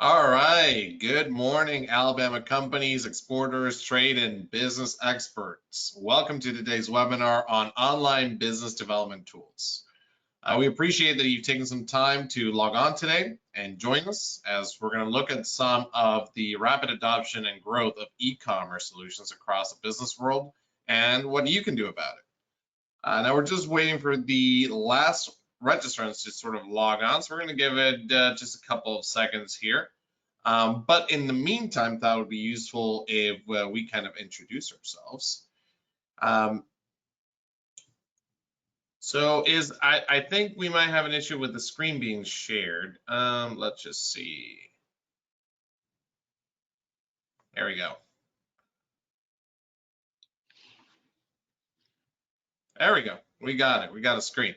All right. Good morning, Alabama companies, exporters, trade, and business experts. Welcome to today's webinar on online business development tools. We appreciate that you've taken some time to log on today and join us as we're going to look at some of the rapid adoption and growth of e-commerce solutions across the business world and what you can do about it. Now we're just waiting for the last registrants to sort of log on, so we're going to give it just a couple of seconds here. But in the meantime, that would be useful if we kind of introduce ourselves. I think we might have an issue with the screen being shared. Let's just see. There we go. There we go. We got it. We got a screen.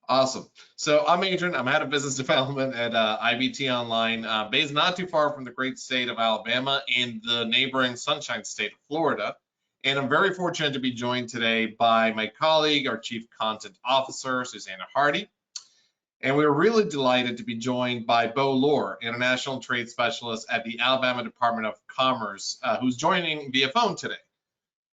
Awesome. So I'm Adrian. I'm head of business development at IBT Online, based not too far from the great state of Alabama in the neighboring Sunshine State of Florida. And I'm very fortunate to be joined today by my colleague, our Chief Content Officer, Susanna Hardy. And we're really delighted to be joined by Beau Lore, International Trade Specialist at the Alabama Department of Commerce, who's joining via phone today.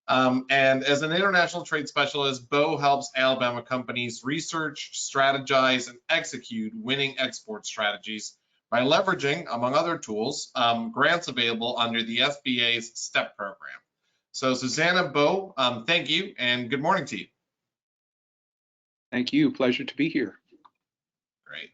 And as an international trade specialist, Beau helps Alabama companies research, strategize, and execute winning export strategies by leveraging, among other tools, grants available under the SBA's STEP program. So Susanna, Beau, thank you, and good morning to you. Thank you. Pleasure to be here. Great.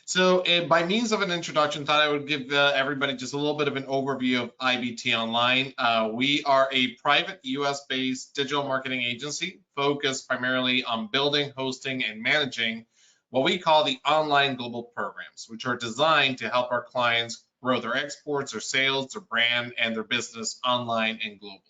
So by means of an introduction, thought I would give everybody just a little bit of an overview of IBT Online. We are a private US-based digital marketing agency focused primarily on building, hosting, and managing what we call the online global programs, which are designed to help our clients grow their exports, their sales, their brand, and their business online and globally.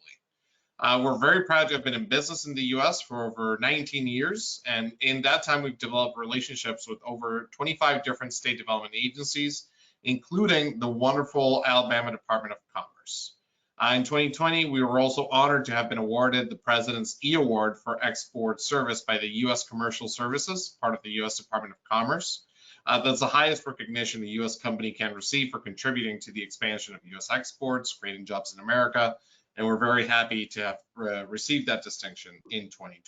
We're very proud to have been in business in the US for over 19 years, and in that time we've developed relationships with over 25 different state development agencies, including the wonderful Alabama Department of Commerce. In 2020, we were also honored to have been awarded the President's E-Award for Export Service by the US Commercial Services, part of the US Department of Commerce. That's the highest recognition a US company can receive for contributing to the expansion of US exports, creating jobs in America, and we're very happy to have received that distinction in 2020.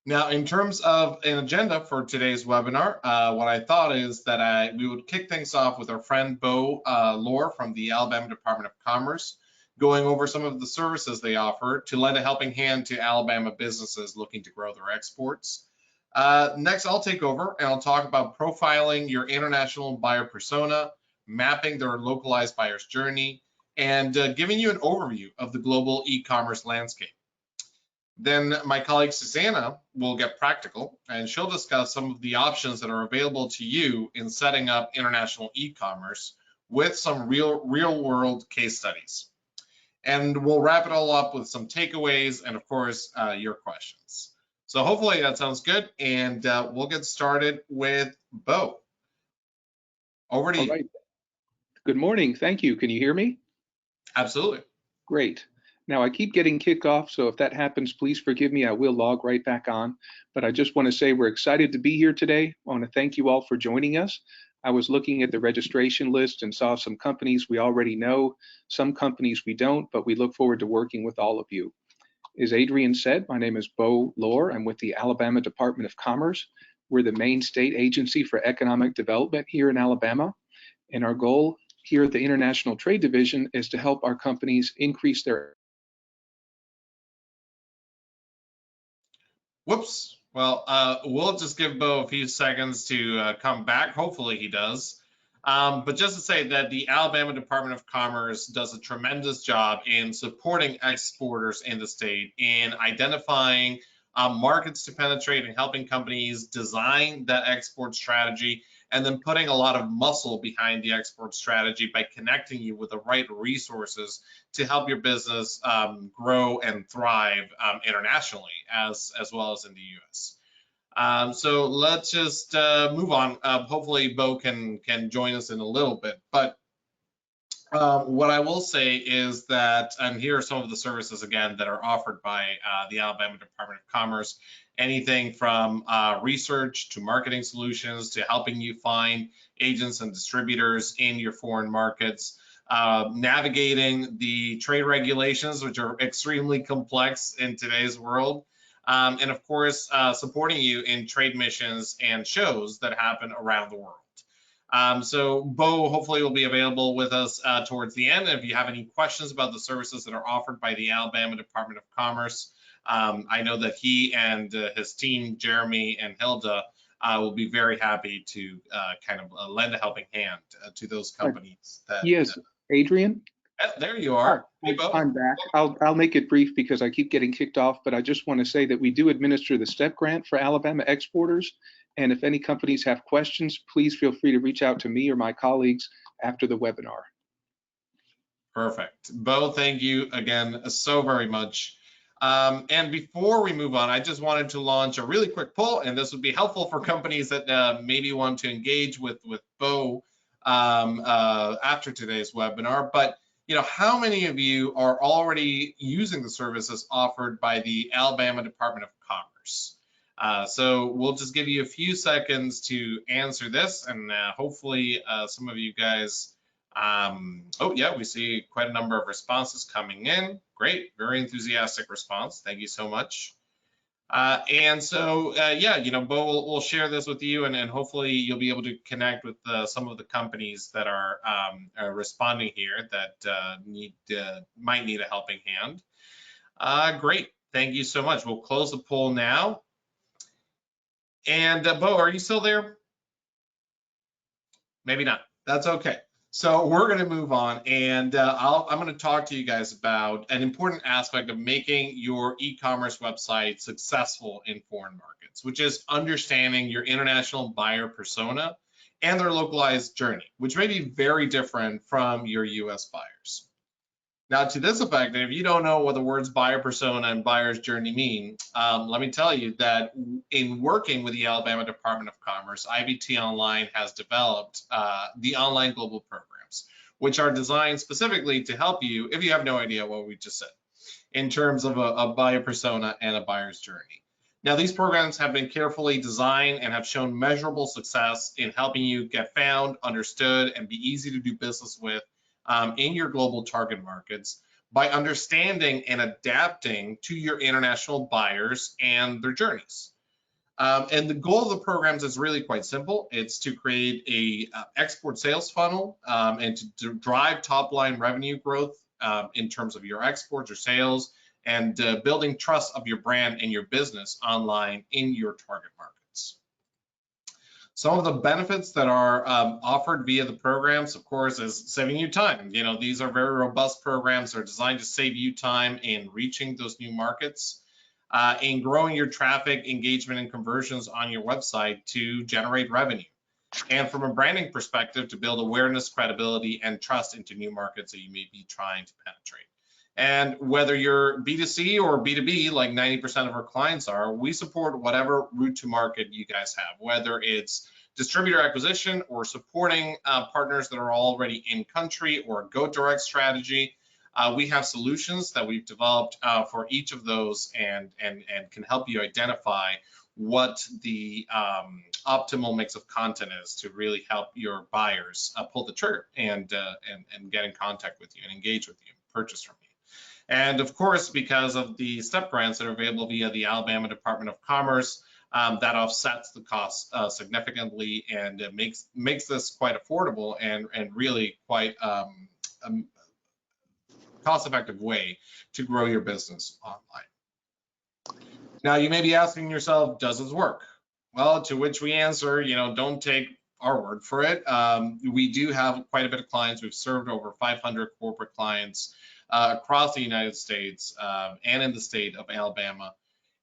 Now, in terms of an agenda for today's webinar, what I thought is that we would kick things off with our friend Beau Lore from the Alabama Department of Commerce, going over some of the services they offer to lend a helping hand to Alabama businesses looking to grow their exports. Next, I'll take over and I'll talk about profiling your international buyer persona, mapping their localized buyer's journey, and giving you an overview of the global e-commerce landscape. Then my colleague Susanna will get practical and she'll discuss some of the options that are available to you in setting up international e-commerce with some real world case studies. And we'll wrap it all up with some takeaways and of course your questions. So hopefully that sounds good, and we'll get started with Beau. Over to you. Right. Good morning. Thank you. Can you hear me? Absolutely. Great. Now I keep getting kicked off, so if that happens, please forgive me. I will log right back on. But I just want to say we're excited to be here today. I want to thank you all for joining us. I was looking at the registration list and saw some companies we already know, some companies we don't, but we look forward to working with all of you. As Adrian said, my name is Beau Lore. I'm with the Alabama Department of Commerce. We're the main state agency for economic development here in Alabama, and our goal here at the International Trade Division is to help our companies increase their... Whoops. Well, we'll just give Beau a few seconds to come back. Hopefully he does. But just to say that the Alabama Department of Commerce does a tremendous job in supporting exporters in the state in identifying markets to penetrate and helping companies design that export strategy, and then putting a lot of muscle behind the export strategy by connecting you with the right resources to help your business grow and thrive internationally as well as in the US. So let's just move on. Hopefully Beau can join us in a little bit, but What I will say is that, and here are some of the services again that are offered by the Alabama Department of Commerce. Anything from research to marketing solutions to helping you find agents and distributors in your foreign markets, navigating the trade regulations, which are extremely complex in today's world, and of course, supporting you in trade missions and shows that happen around the world. So Beau hopefully will be available with us towards the end. If you have any questions about the services that are offered by the Alabama Department of Commerce, I know that he and his team, Jeremy and Hilda, will be very happy to kind of lend a helping hand to those companies. Yes, Adrian. There you are. Hey, Beau. I'm back. I'll make it brief because I keep getting kicked off, but I just want to say that we do administer the STEP grant for Alabama exporters. And if any companies have questions, please feel free to reach out to me or my colleagues after the webinar. Perfect. Beau, thank you again so very much. And before we move on, I just wanted to launch a really quick poll, and this would be helpful for companies that maybe want to engage with Beau after today's webinar. But how many of you are already using the services offered by the Alabama Department of Commerce? So we'll just give you a few seconds to answer this, and hopefully some of you guys, oh yeah, we see quite a number of responses coming in. Great, very enthusiastic response. Thank you so much. And so, yeah, Beau will share this with you, and hopefully you'll be able to connect with some of the companies that are responding here that might need a helping hand. Great, thank you so much. We'll close the poll now. And Beau, are you still there? Maybe not. That's okay. So we're going to move on, and I'm going to talk to you guys about an important aspect of making your e-commerce website successful in foreign markets, which is understanding your international buyer persona and their localized journey, which may be very different from your US buyers. Now, to this effect, if you don't know what the words buyer persona and buyer's journey mean, let me tell you that in working with the Alabama Department of Commerce, IBT Online has developed the online global programs, which are designed specifically to help you, if you have no idea what we just said, in terms of a buyer persona and a buyer's journey. Now, these programs have been carefully designed and have shown measurable success in helping you get found, understood, and be easy to do business with in your global target markets by understanding and adapting to your international buyers and their journeys. And the goal of the programs is really quite simple. It's to create a export sales funnel and to drive top line revenue growth in terms of your exports or sales, and building trust of your brand and your business online in your target markets. Some of the benefits that are offered via the programs, of course, is saving you time. These are very robust programs. They're designed to save you time in reaching those new markets, in growing your traffic, engagement, and conversions on your website to generate revenue. And from a branding perspective, to build awareness, credibility, and trust into new markets that you may be trying to penetrate. And whether you're B2C or B2B, like 90% of our clients are, we support whatever route to market you guys have, whether it's distributor acquisition or supporting partners that are already in country, or a go direct strategy. We have solutions that we've developed for each of those, and can help you identify what the optimal mix of content is to really help your buyers pull the trigger and get in contact with you and engage with you and purchase from you. And of course, because of the STEP grants that are available via the Alabama Department of Commerce, that offsets the cost significantly, and makes this quite affordable and really quite cost-effective way to grow your business online. Now, you may be asking yourself, does this work? Well, to which we answer, don't take our word for it. We do have quite a bit of clients. We've served over 500 corporate clients across the United States and in the state of Alabama.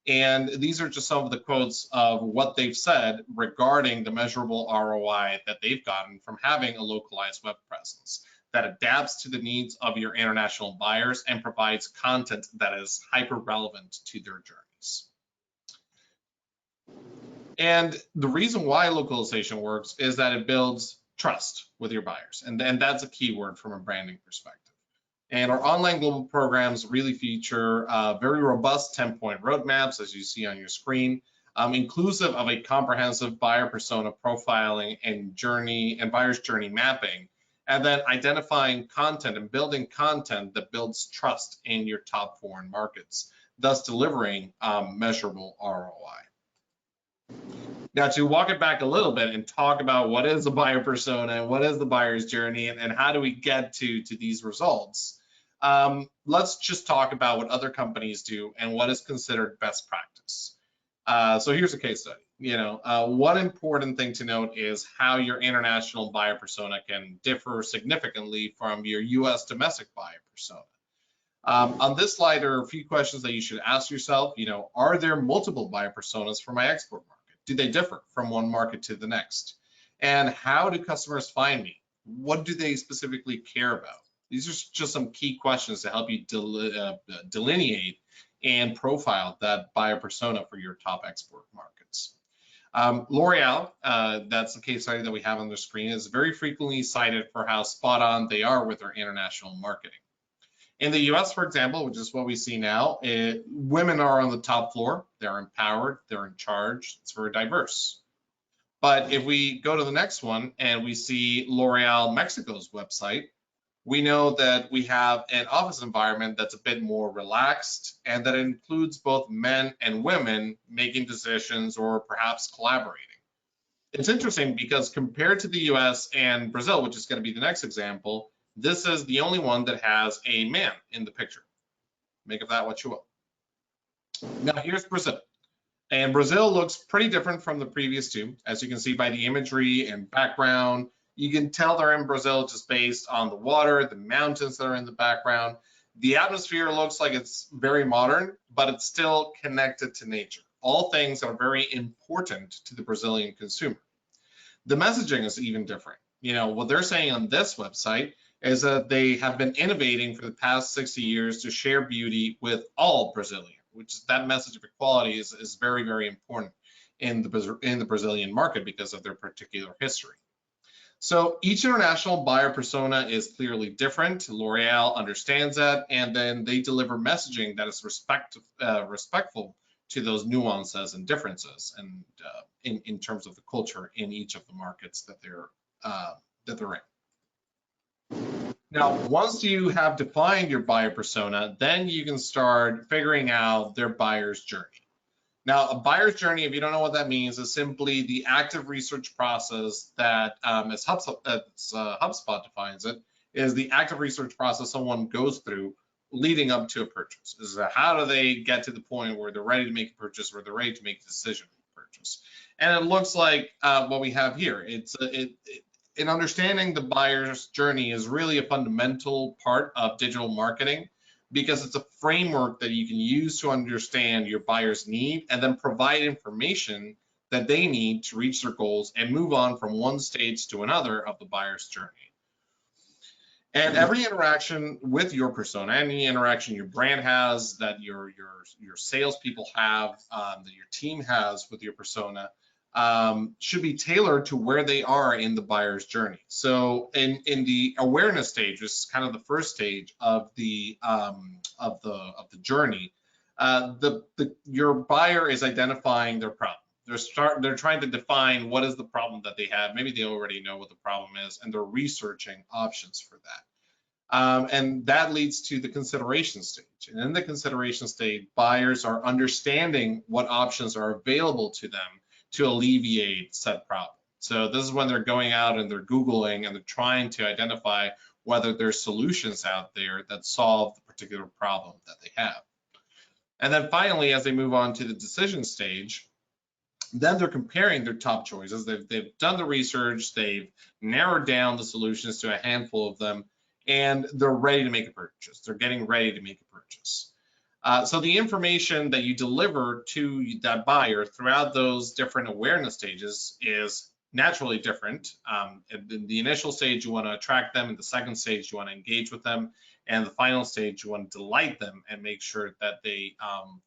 And these are just some of the quotes of what they've said regarding the measurable ROI that they've gotten from having a localized web presence that adapts to the needs of your international buyers and provides content that is hyper relevant to their journeys. And the reason why localization works is that it builds trust with your buyers. And that's a key word from a branding perspective. And our online global programs really feature very robust 10-point roadmaps, as you see on your screen, inclusive of a comprehensive buyer persona profiling and buyer's journey mapping, and then identifying content and building content that builds trust in your top foreign markets, thus delivering measurable ROI. Now, to walk it back a little bit and talk about what is a buyer persona and what is the buyer's journey and how do we get to these results, let's just talk about what other companies do and what is considered best practice. So here's a case study. One important thing to note is how your international buyer persona can differ significantly from your US domestic buyer persona. On this slide, there are a few questions that you should ask yourself. Are there multiple buyer personas for my export market? Do they differ from one market to the next? And how do customers find me? What do they specifically care about? These are just some key questions to help you delineate and profile that buyer persona for your top export markets. L'Oreal, that's the case study that we have on the screen, is very frequently cited for how spot on they are with their international marketing. In the US, for example, which is what we see now, women are on the top floor. They're empowered, they're in charge, it's very diverse. But if we go to the next one and we see L'Oreal Mexico's website, we know that we have an office environment that's a bit more relaxed and that includes both men and women making decisions or perhaps collaborating. It's interesting because compared to the US and Brazil, which is going to be the next example, this is the only one that has a man in the picture. Make of that what you will. Now here's Brazil. And Brazil looks pretty different from the previous two. As you can see by the imagery and background, you can tell they're in Brazil just based on the water, the mountains that are in the background. The atmosphere looks like it's very modern, but it's still connected to nature. All things that are very important to the Brazilian consumer. The messaging is even different. What they're saying on this website is that they have been innovating for the past 60 years to share beauty with all Brazilians, which is that message of equality is very, very important in the Brazilian market because of their particular history. So each international buyer persona is clearly different. L'Oreal understands that, and then they deliver messaging that is respectful to those nuances and differences, and in terms of the culture in each of the markets that they're in. Now, once you have defined your buyer persona, then you can start figuring out their buyer's journey. Now, a buyer's journey, if you don't know what that means, is simply the active research process that, as HubSpot defines it, is the active research process someone goes through leading up to a purchase. Is how do they get to the point where they're ready to make a purchase, where they're ready to make a decision to purchase. And it looks like what we have here. In understanding the buyer's journey is really a fundamental part of digital marketing, because it's a framework that you can use to understand your buyer's need and then provide information that they need to reach their goals and move on from one stage to another of the buyer's journey. And every interaction with your persona, any interaction your brand has, that your salespeople have, that your team has with your persona, should be tailored to where they are in the buyer's journey. So in the awareness stage, which is kind of the first stage of the journey, your buyer is identifying their problem. They're trying to define what is the problem that they have. Maybe they already know what the problem is, and they're researching options for that. And that leads to the consideration stage. And in the consideration stage, buyers are understanding what options are available to them to alleviate said problem. So this is when they're going out and they're Googling and they're trying to identify whether there's solutions out there that solve the particular problem that they have. And then finally, as they move on to the decision stage, then they're comparing their top choices. They've done the research, they've narrowed down the solutions to a handful of them, and they're ready to make a purchase. They're getting ready to make a purchase. So the information that you deliver to that buyer throughout those different awareness stages is naturally different. In the initial stage, you want to attract them. In the second stage, you want to engage with them. And the final stage, you want to delight them and make sure that they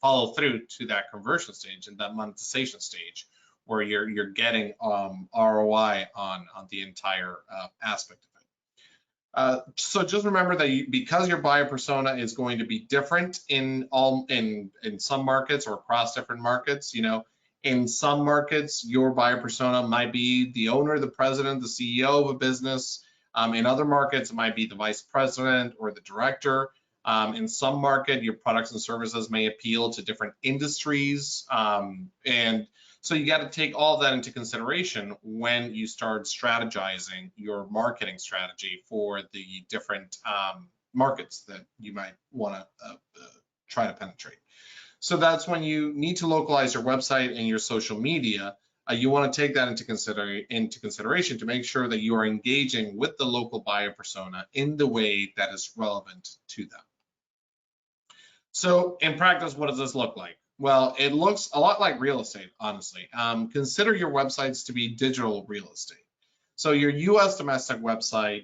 follow through to that conversion stage and that monetization stage, where you're getting ROI on the entire aspect of it. So just remember that because your buyer persona is going to be different in some markets or across different markets, in some markets, your buyer persona might be the owner, the president, the CEO of a business. In other markets, it might be the vice president or the director. In some market, your products and services may appeal to different industries. And so you got to take all of that into consideration when you start strategizing your marketing strategy for the different markets that you might want to try to penetrate. So that's when you need to localize your website and your social media. You want to take that into consideration to make sure that you are engaging with the local buyer persona in the way that is relevant to them. So in practice, what does this look like? Well, it looks a lot like real estate, honestly. Consider your websites to be digital real estate. So your US domestic website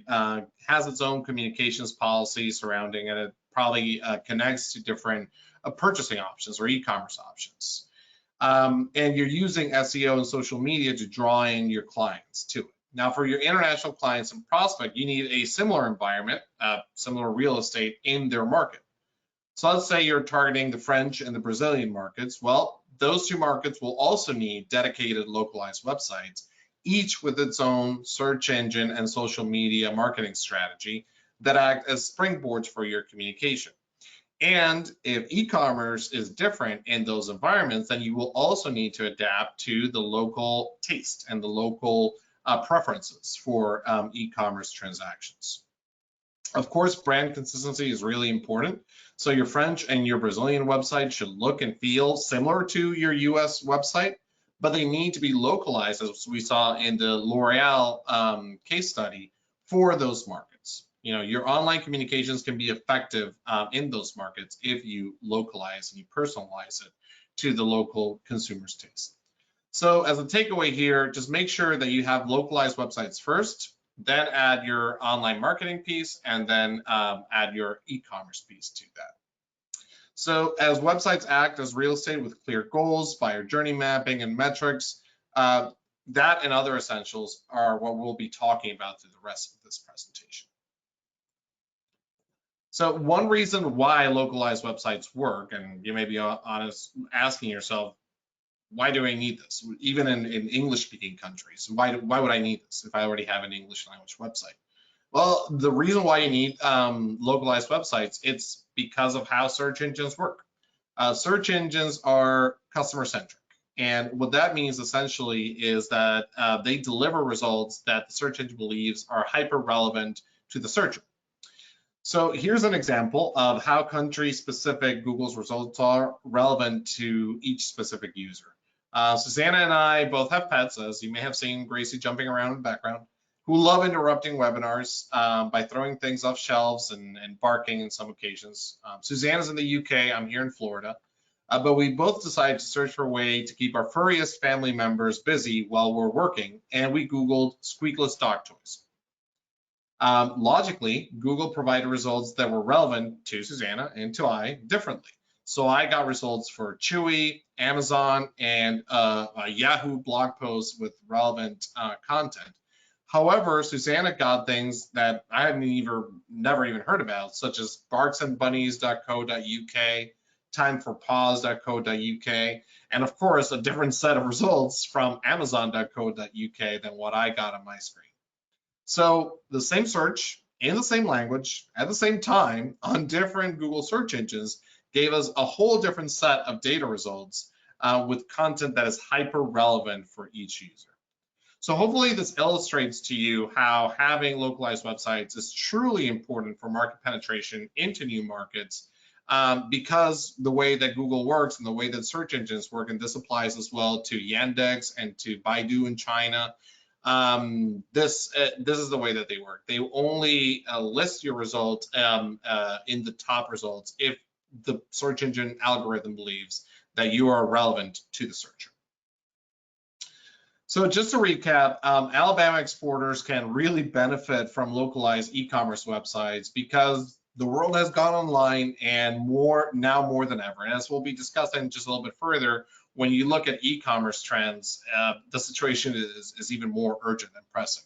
has its own communications policy surrounding it. It probably connects to different purchasing options or e-commerce options. And you're using SEO and social media to draw in your clients to it. Now, for your international clients and prospect, you need a similar environment, similar real estate in their market. So let's say you're targeting the French and the Brazilian markets. Well, those two markets will also need dedicated localized websites, each with its own search engine and social media marketing strategy that act as springboards for your communication. And if e-commerce is different in those environments, then you will also need to adapt to the local taste and the local preferences for e-commerce transactions. Of course, brand consistency is really important. So your French and your Brazilian website should look and feel similar to your US website, but they need to be localized, as we saw in the L'Oreal case study, for those markets. Your online communications can be effective in those markets if you localize and you personalize it to the local consumer's taste. So as a takeaway here, just make sure that you have localized websites first, then add your online marketing piece, and then add your e-commerce piece to that. So as websites act as real estate with clear goals, buyer journey mapping, and metrics, that and other essentials are what we'll be talking about through the rest of this presentation. So one reason why localized websites work, and you may be honest asking yourself, why do I need this? Even in English-speaking countries, why would I need this if I already have an English language website? Well, the reason why you need localized websites, it's because of how search engines work. Search engines are customer-centric. And what that means essentially is that they deliver results that the search engine believes are hyper-relevant to the searcher. So here's an example of how country-specific Google's results are relevant to each specific user. Susanna and I both have pets, as you may have seen Gracie jumping around in the background, who love interrupting webinars by throwing things off shelves and barking in some occasions. Susanna's in the UK, I'm here in Florida, but we both decided to search for a way to keep our furriest family members busy while we're working, and we Googled squeakless dog toys. Logically, Google provided results that were relevant to Susanna and to I differently. So I got results for Chewy, Amazon, and a Yahoo blog post with relevant content. However, Susanna got things that I hadn't never even heard about, such as barksandbunnies.co.uk, timeforpause.co.uk, and of course, a different set of results from amazon.co.uk than what I got on my screen. So the same search in the same language at the same time on different Google search engines gave us a whole different set of data results with content that is hyper relevant for each user. So hopefully this illustrates to you how having localized websites is truly important for market penetration into new markets because the way that Google works and the way that search engines work, and this applies as well to Yandex and to Baidu in China. This is the way that they work. They only list your results in the top results if the search engine algorithm believes that you are relevant to the searcher. So just to recap, Alabama exporters can really benefit from localized e-commerce websites because the world has gone online and more than ever. And as we'll be discussing just a little bit further, when you look at e-commerce trends, the situation is even more urgent and pressing.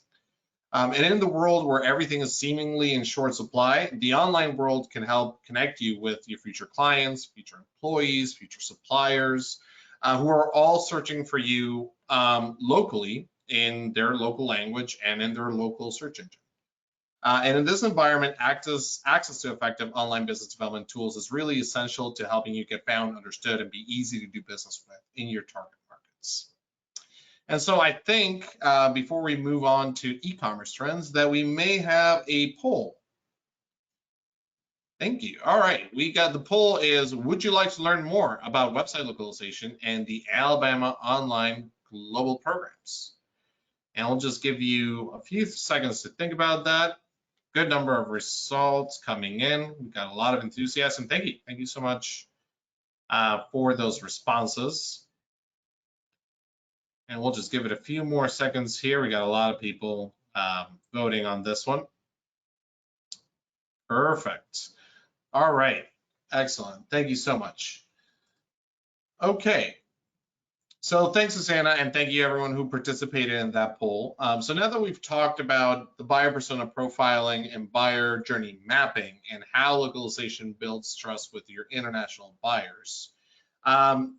And in the world where everything is seemingly in short supply, the online world can help connect you with your future clients, future employees, future suppliers, who are all searching for you locally in their local language and in their local search engine. And in this environment, access to effective online business development tools is really essential to helping you get found, understood, and be easy to do business with in your target markets. And so I think before we move on to e-commerce trends, that we may have a poll. Thank you. All right, we got the poll is, would you like to learn more about website localization and the Alabama online global programs? And I'll just give you a few seconds to think about that. Good number of results coming in. We've got a lot of enthusiasm. Thank you. Thank you so much for those responses. And we'll just give it a few more seconds here. We got a lot of people voting on this one. Perfect. All right. Excellent. Thank you so much. Okay. So thanks, Susanna, and thank you everyone who participated in that poll. So now that we've talked about the buyer persona profiling and buyer journey mapping and how localization builds trust with your international buyers,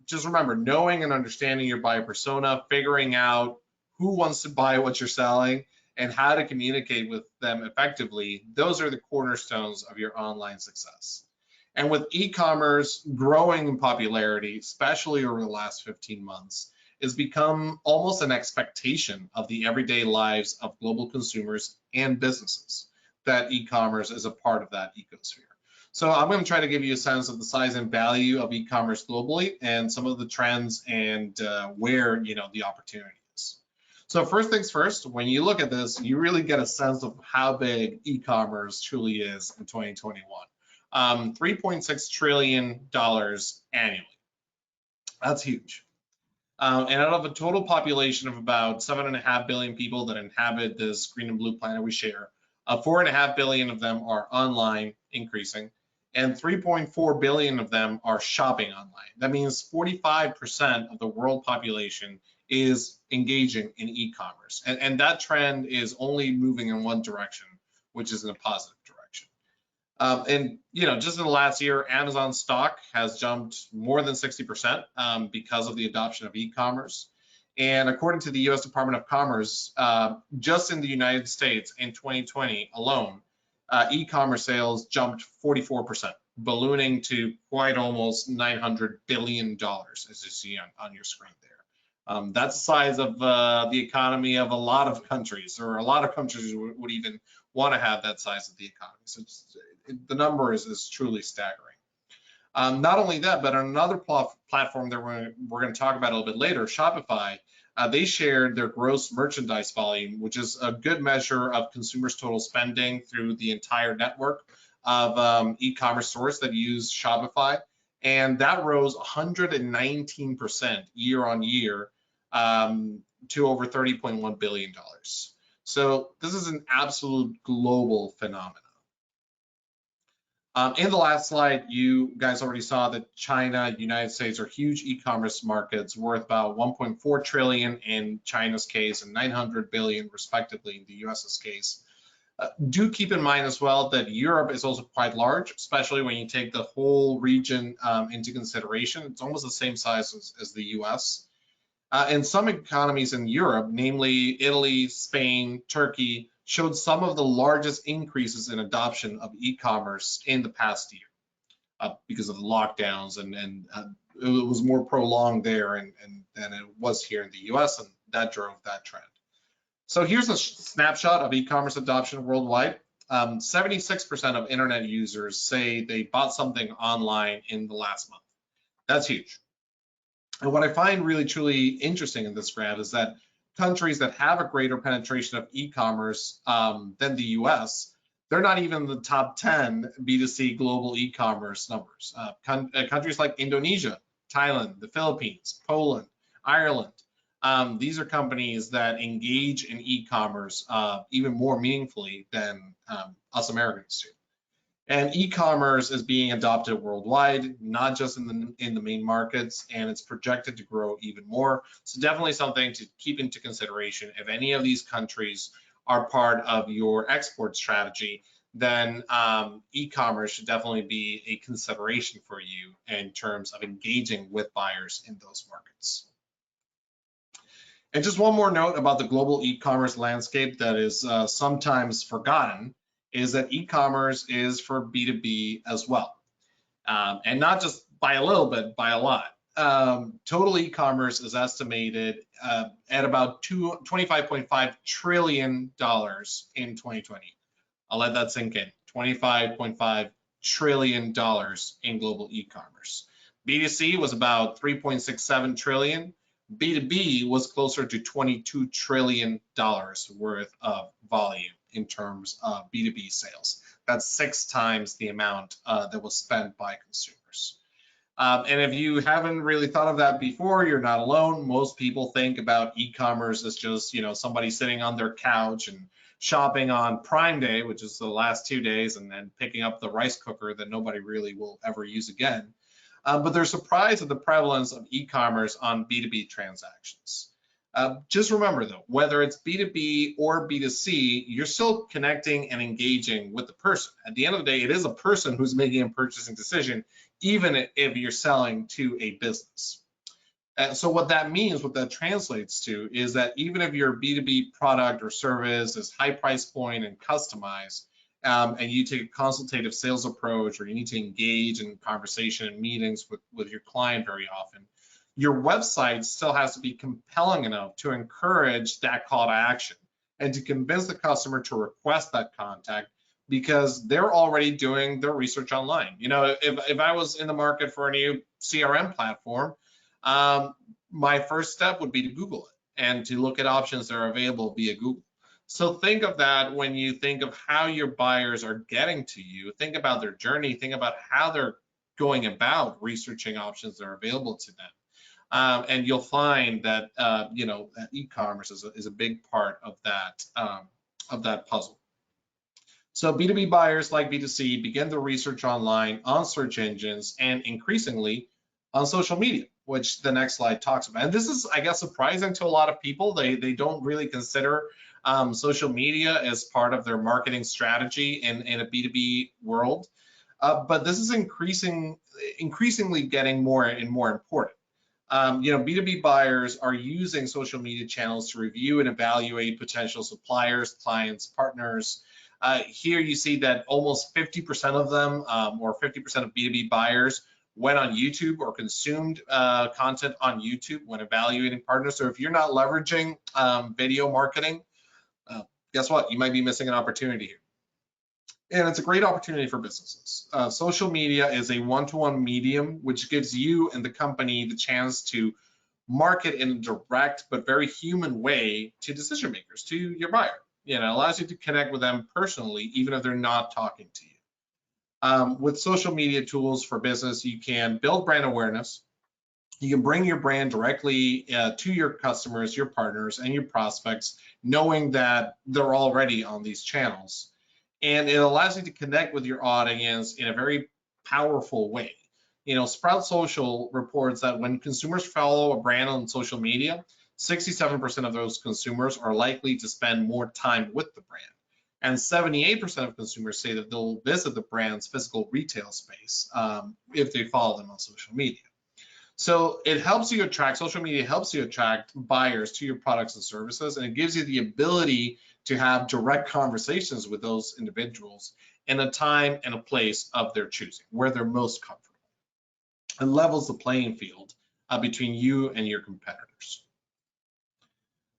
just remember, knowing and understanding your buyer persona, figuring out who wants to buy what you're selling, and how to communicate with them effectively, those are the cornerstones of your online success. And with e-commerce growing in popularity, especially over the last 15 months, it's become almost an expectation of the everyday lives of global consumers and businesses that e-commerce is a part of that ecosphere. So I'm going to try to give you a sense of the size and value of e-commerce globally and some of the trends and where the opportunity is. So first things first, when you look at this, you really get a sense of how big e-commerce truly is in 2021. $3.6 trillion annually. That's huge. And out of a total population of about 7.5 billion people that inhabit this green and blue planet we share, 4.5 billion of them are online, increasing, and 3.4 billion of them are shopping online. That means 45% of the world population is engaging in e-commerce. And that trend is only moving in one direction, which is in a positive direction. And just in the last year, Amazon stock has jumped more than 60% because of the adoption of e-commerce. And according to the U.S. Department of Commerce, just in the United States in 2020 alone, e-commerce sales jumped 44%, ballooning to quite almost $900 billion, as you see on your screen there. That's the size of the economy of a lot of countries, or a lot of countries would even want to have that size of the economy. So the number is truly staggering. Not only that, but on another platform that we're going to talk about a little bit later, Shopify, they shared their gross merchandise volume, which is a good measure of consumers' total spending through the entire network of e-commerce stores that use Shopify. And that rose 119% year on year to over $30.1 billion. So this is an absolute global phenomenon. In the last slide, you guys already saw that China, United States are huge e-commerce markets worth about 1.4 trillion in China's case and 900 billion respectively in the US's case. Do keep in mind as well that Europe is also quite large, especially when you take the whole region into consideration. It's almost the same size as the US. And some economies in Europe, namely Italy, Spain, Turkey, showed some of the largest increases in adoption of e-commerce in the past year because of the lockdowns, and it was more prolonged there than it was here in the US, and that drove that trend. So here's a snapshot of e-commerce adoption worldwide. 76% of internet users say they bought something online in the last month. That's huge. And what I find really truly interesting in this graph is that countries that have a greater penetration of e-commerce than the US, they're not even the top 10 B2C global e-commerce numbers. Countries like Indonesia, Thailand, the Philippines, Poland, Ireland, these are companies that engage in e-commerce even more meaningfully than us Americans do. And e-commerce is being adopted worldwide, not just in the main markets, and it's projected to grow even more. So definitely something to keep into consideration. If any of these countries are part of your export strategy, then e-commerce should definitely be a consideration for you in terms of engaging with buyers in those markets. And just one more note about the global e-commerce landscape that is sometimes forgotten is that e-commerce is for B2B as well. And not just by a little bit, by a lot. Total e-commerce is estimated at about $25.5 trillion in 2020. I'll let that sink in. $25.5 trillion in global e-commerce. B2C was about $3.67 trillion. B2B was closer to $22 trillion worth of volume in terms of B2B sales. That's 6 times the amount that was spent by consumers. And if you haven't really thought of that before, you're not alone. Most people think about e-commerce as just, somebody sitting on their couch and shopping on Prime Day, which is the last 2 days, and then picking up the rice cooker that nobody really will ever use again. But they're surprised at the prevalence of e-commerce on B2B transactions. Just remember though, whether it's B2B or B2C, you're still connecting and engaging with the person. At the end of the day, it is a person who's making a purchasing decision, even if you're selling to a business. So what that means, what that translates to, is that even if your B2B product or service is high price point and customized, and you take a consultative sales approach, or you need to engage in conversation and meetings with your client very often, your website still has to be compelling enough to encourage that call to action and to convince the customer to request that contact, because they're already doing their research online. If I was in the market for a new CRM platform, my first step would be to Google it and to look at options that are available via Google. So think of that when you think of how your buyers are getting to you. Think about their journey. Think about how they're going about researching options that are available to them. And you'll find that e-commerce is a big part of that puzzle. So B2B buyers, like B2C, begin the research online, on search engines, and increasingly on social media, which the next slide talks about. And this is, I guess, surprising to a lot of people. They don't really consider social media as part of their marketing strategy in a B2B world. But this is increasingly getting more and more important. B2B buyers are using social media channels to review and evaluate potential suppliers, clients, partners. Here you see that almost 50% of them, or 50% of B2B buyers, went on YouTube or consumed content on YouTube when evaluating partners. So if you're not leveraging video marketing, guess what? You might be missing an opportunity here. And it's a great opportunity for businesses. Social media is a one-to-one medium, which gives you and the company the chance to market in a direct but very human way to decision makers, to your buyer. It allows you to connect with them personally, even if they're not talking to you. With social media tools for business, you can build brand awareness. You can bring your brand directly to your customers, your partners, and your prospects, knowing that they're already on these channels. And it allows you to connect with your audience in a very powerful way. Sprout Social reports that when consumers follow a brand on social media, 67% of those consumers are likely to spend more time with the brand. And 78% of consumers say that they'll visit the brand's physical retail space if they follow them on social media. So social media helps you attract buyers to your products and services, and it gives you the ability to have direct conversations with those individuals in a time and a place of their choosing, where they're most comfortable. It levels the playing field between you and your competitors.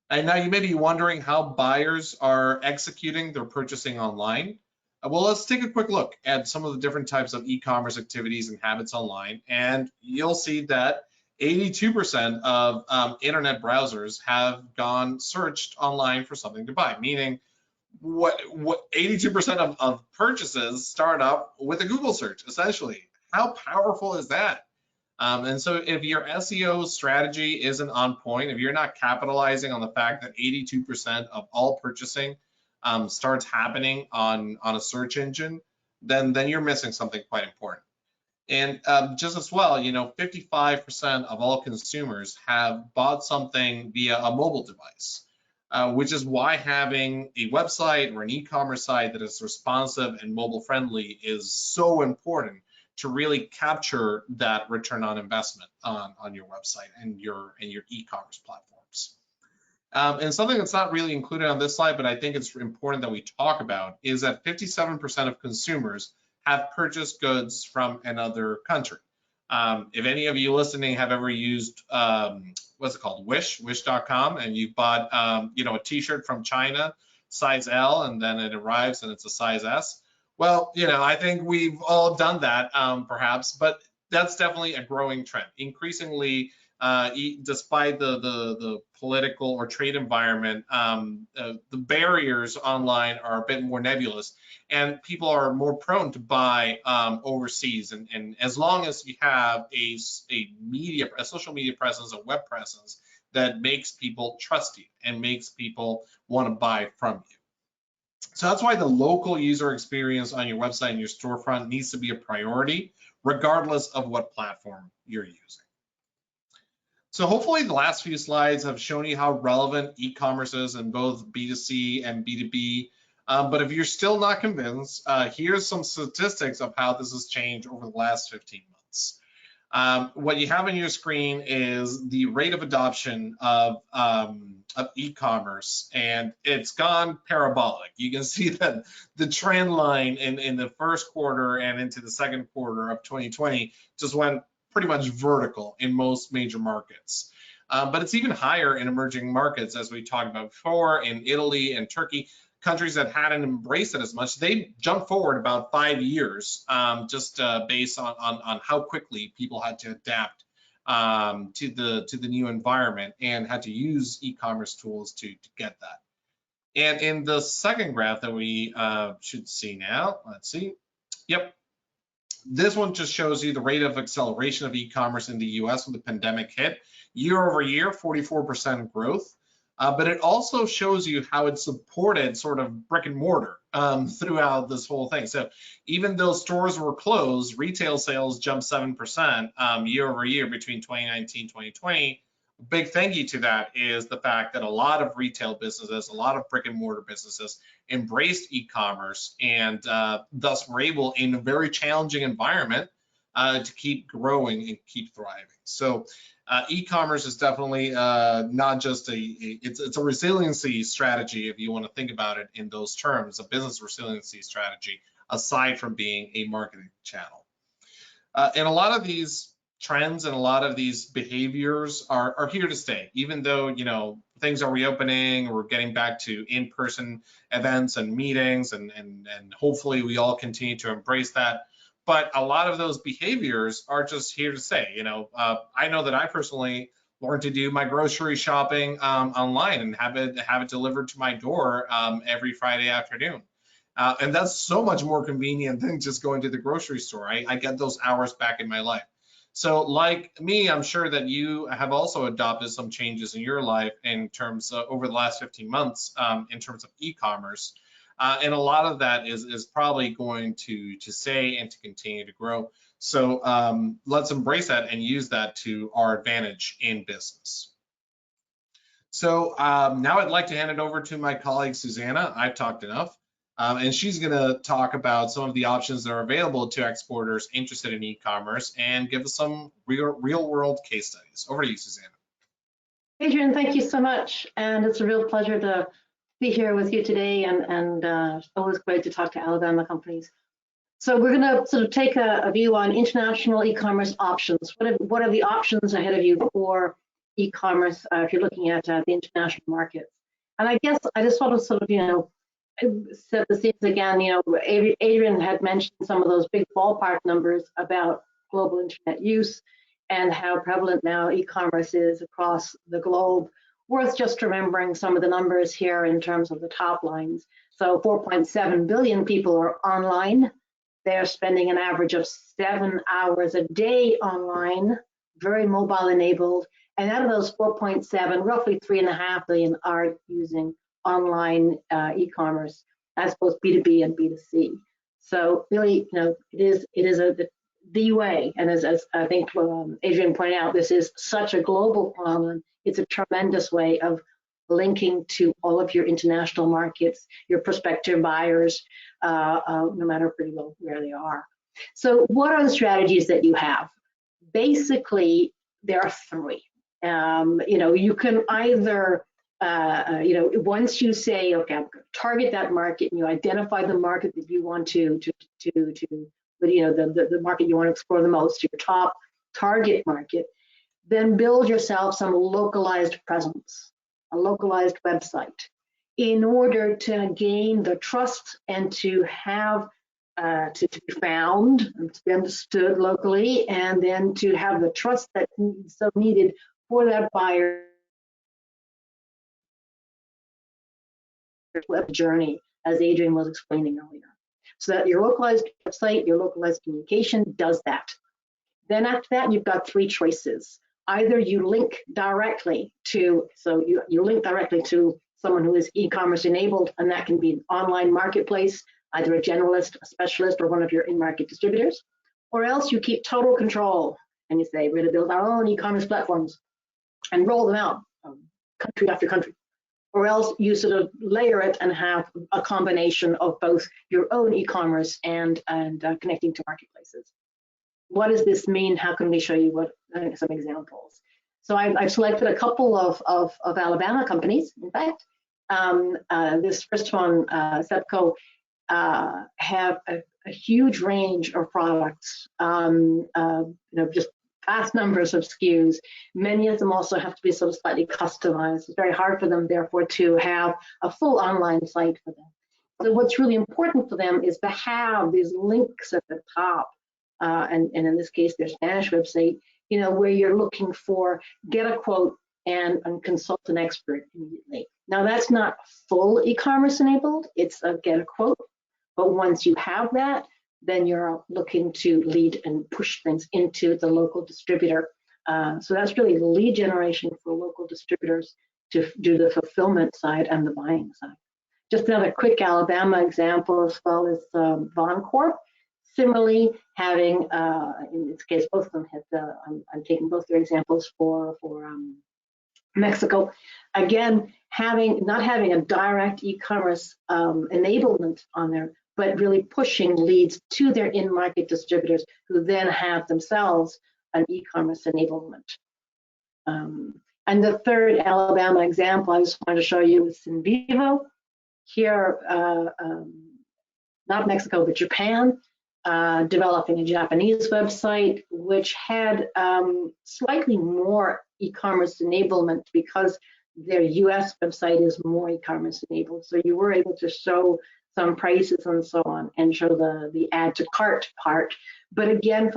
And now you may be wondering how buyers are executing their purchasing online. Well, let's take a quick look at some of the different types of e-commerce activities and habits online, and you'll see that 82% of internet browsers have searched online for something to buy, meaning what 82% of purchases start up with a Google search, essentially. How powerful is that? And so if your SEO strategy isn't on point, if you're not capitalizing on the fact that 82% of all purchasing starts happening on a search engine, then you're missing something quite important. And just as well, 55% of all consumers have bought something via a mobile device, which is why having a website or an e-commerce site that is responsive and mobile friendly is so important to really capture that return on investment on your website and your e-commerce platforms. And something that's not really included on this slide, but I think it's important that we talk about, is that 57% of consumers have purchased goods from another country. If any of you listening have ever used, what's it called, wish.com, and you bought, a t-shirt from China, size L, and then it arrives and it's a size S. Well, I think we've all done that, perhaps, but that's definitely a growing trend. Increasingly, despite the political or trade environment, the barriers online are a bit more nebulous, and people are more prone to buy overseas. And as long as you have a social media presence, a web presence that makes people trust you and makes people want to buy from you. So that's why the local user experience on your website and your storefront needs to be a priority, regardless of what platform you're using. So hopefully the last few slides have shown you how relevant e-commerce is in both B2C and B2B. But if you're still not convinced, here's some statistics of how this has changed over the last 15 months. What you have on your screen is the rate of adoption of e-commerce, and it's gone parabolic. You can see that the trend line in the first quarter and into the second quarter of 2020 just went pretty much vertical in most major markets. But it's even higher in emerging markets, as we talked about before, in Italy and Turkey, countries that hadn't embraced it as much. They jumped forward about 5 years, just based on how quickly people had to adapt to the new environment and had to use e-commerce tools to get that. And in the second graph that we should see now, let's see. Yep. This one just shows you the rate of acceleration of e-commerce in the US when the pandemic hit. Year over year, 44% growth. But it also shows you how it supported sort of brick and mortar throughout this whole thing. So even though stores were closed, retail sales jumped 7% year over year between 2019 and 2020. A big thank you to that is the fact that a lot of retail businesses, a lot of brick and mortar businesses embraced e-commerce and thus were able, in a very challenging environment, to keep growing and keep thriving. So e-commerce is definitely not just it's a resiliency strategy, if you want to think about it in those terms, a business resiliency strategy, aside from being a marketing channel. And a lot of these trends and a lot of these behaviors are here to stay, even though, things are reopening, we're getting back to in-person events and meetings, and hopefully we all continue to embrace that. But a lot of those behaviors are just here to stay. I know that I personally learned to do my grocery shopping online and have it delivered to my door every Friday afternoon. And that's so much more convenient than just going to the grocery store. I get those hours back in my life. So like me, I'm sure that you have also adopted some changes in your life in terms of over the last 15 months in terms of e-commerce. And a lot of that is probably going to stay and to continue to grow. So let's embrace that and use that to our advantage in business. So now I'd like to hand it over to my colleague, Susanna. I've talked enough. And she's going to talk about some of the options that are available to exporters interested in e-commerce and give us some real world case studies. Over to you, Susanna. Adrian, thank you so much. And it's a real pleasure to be here with you today, and always great to talk to Alabama companies. So we're going to sort of take a view on international e-commerce options. What are the options ahead of you for e-commerce if you're looking at the international markets? And I guess I just want to sort of, set the scenes again. Adrian had mentioned some of those big ballpark numbers about global internet use and how prevalent now e-commerce is across the globe. Worth just remembering some of the numbers here in terms of the top lines. So 4.7 billion people are online. They're spending an average of 7 hours a day online, very mobile enabled. And out of those 4.7, roughly 3.5 billion are using online e-commerce, as both B2B and B2C. So really, it is the way. And as I think Adrian pointed out, this is such a global phenomenon. It's a tremendous way of linking to all of your international markets, your prospective buyers, no matter pretty well where they are. So what are the strategies that you have? Basically, there are three. You can either, once you say, okay, I'm going to target that market, and you identify the market that you want to the market you want to explore the most, your top target market, then build yourself some localized presence, a localized website, in order to gain the trust and to have to be found and to be understood locally, and then to have the trust that's so needed for that buyer journey, as Adrian was explaining earlier. So that your localized website, your localized communication does that. Then after that, you've got three choices. Either you link directly to, you link directly to someone who is e-commerce enabled, and that can be an online marketplace, either a generalist, a specialist, or one of your in-market distributors. Or else you keep total control and you say, we're going to build our own e-commerce platforms and roll them out country after country. Or else you sort of layer it and have a combination of both your own e-commerce and connecting to marketplaces. What does this mean? How can we show you some examples? So I've selected a couple of Alabama companies. In fact, this first one, Sepco, have a huge range of products, just vast numbers of SKUs. Many of them also have to be sort of slightly customized. It's very hard for them, therefore, to have a full online site for them. So what's really important for them is to have these links at the top, and in this case, their Spanish website, where you're looking for get a quote and consult an expert immediately. Now, that's not full e-commerce enabled. It's a get a quote. But once you have that, then you're looking to lead and push things into the local distributor. So that's really the lead generation for local distributors to do the fulfillment side and the buying side. Just another quick Alabama example as well as Von Corp. Similarly, having, in this case, both of them had, I'm taking both their examples for Mexico. Again, not having a direct e-commerce enablement on there, but really pushing leads to their in-market distributors who then have themselves an e-commerce enablement. And the third Alabama example I just wanted to show you is in vivo. Here, not Mexico, but Japan, developing a Japanese website, which had slightly more e-commerce enablement because their US website is more e-commerce enabled. So you were able to show some prices and so on, and show the add to cart part. But again,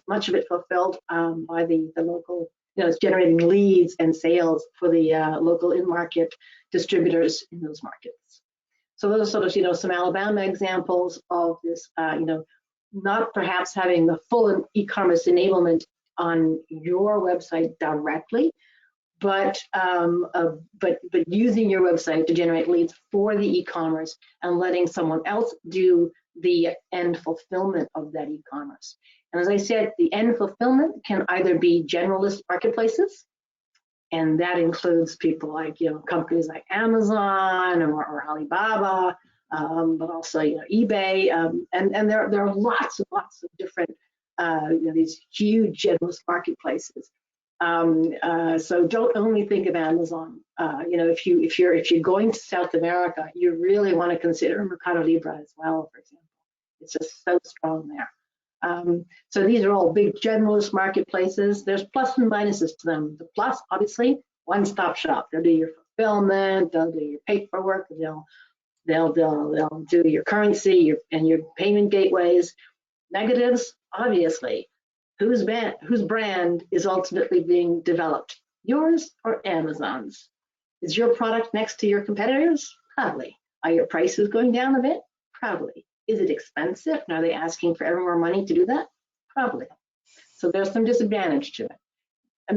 much of it fulfilled by the local, it's generating leads and sales for the local in-market distributors in those markets. So those are sort of, some Alabama examples of this, not perhaps having the full e-commerce enablement on your website directly, but using your website to generate leads for the e-commerce and letting someone else do the end fulfillment of that e-commerce. And as I said, the end fulfillment can either be generalist marketplaces, and that includes people like, companies like Amazon or Alibaba, but also, eBay, and there are lots and lots of different, these huge generalist marketplaces. So don't only think of Amazon. If you're going to South America, you really want to consider Mercado Libre as well, for example. It's just so strong there. So these are all big generalist marketplaces. There's plus and minuses to them. The plus, obviously, one-stop shop. They'll do your fulfillment, they'll do your paperwork, they'll do your currency and your payment gateways. Negatives, obviously. Whose brand is ultimately being developed? Yours or Amazon's? Is your product next to your competitors? Probably. Are your prices going down a bit? Probably. Is it expensive? And are they asking for ever more money to do that? Probably. So there's some disadvantage to it. A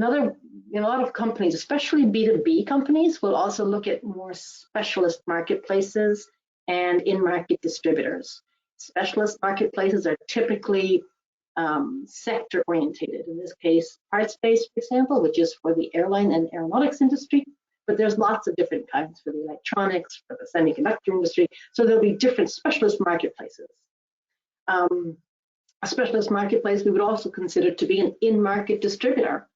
lot of companies, especially B2B companies, will also look at more specialist marketplaces and in-market distributors. Specialist marketplaces are typically sector orientated. In this case, parts-based, for example, which is for the airline and aeronautics industry, but there's lots of different kinds for the electronics, for the semiconductor industry. So there'll be different specialist marketplaces. A specialist marketplace we would also consider to be an in-market distributor.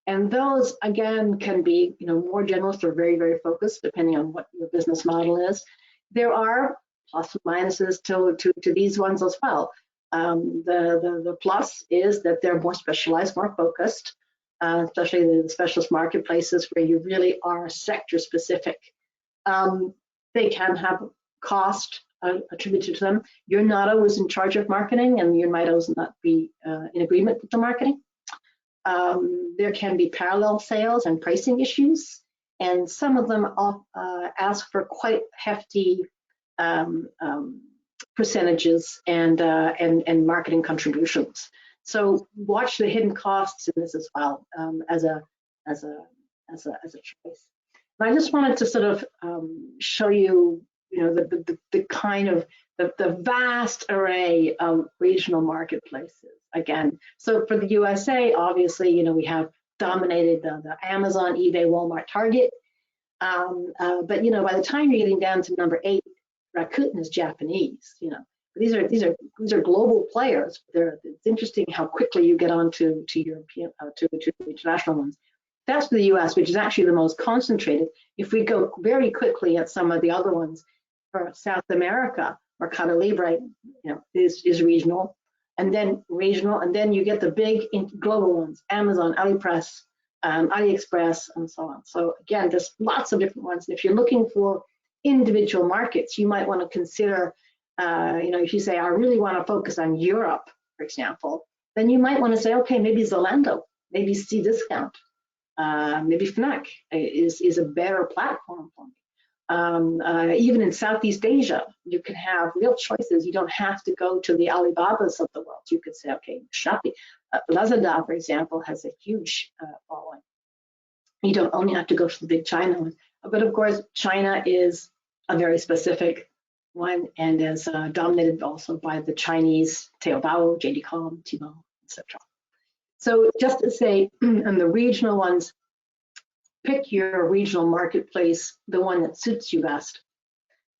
And those, again, can be more generalist or very, very focused, depending on what your business model is. There are plus and minuses to these ones as well. The plus is that they're more specialized, more focused, especially the specialist marketplaces where you really are sector specific. They can have cost attributed to them. You're not always in charge of marketing, and you might also not be in agreement with the marketing. There can be parallel sales and pricing issues, and some of them ask for quite hefty percentages and marketing contributions. So watch the hidden costs in this as well, as a choice. And I just wanted to sort of show you, the kind of the vast array of regional marketplaces. Again, so for the USA, obviously, we have dominated the Amazon, eBay, Walmart, Target. But by the time you're getting down to number 8, Rakuten is Japanese. These are global players. It's interesting how quickly you get on to European to international ones. That's the US, which is actually the most concentrated. If we go very quickly at some of the other ones, for South America, Mercado Libre, is regional, and then you get the big global ones: Amazon, AliExpress, and so on. So again, there's lots of different ones. And if you're looking for individual markets, you might want to consider, if you say, I really want to focus on Europe, for example, then you might want to say, okay, maybe Zalando, maybe Cdiscount, maybe Fnac is a better platform for me. Even in Southeast Asia, you can have real choices. You don't have to go to the Alibabas of the world. You could say, okay, Shopee, Lazada, for example, has a huge following. You don't only have to go to the big China one. But of course, China is a very specific one and is dominated also by the Chinese Taobao, JD.com, Tmall, etc. So just to say, and the regional ones, pick your regional marketplace, the one that suits you best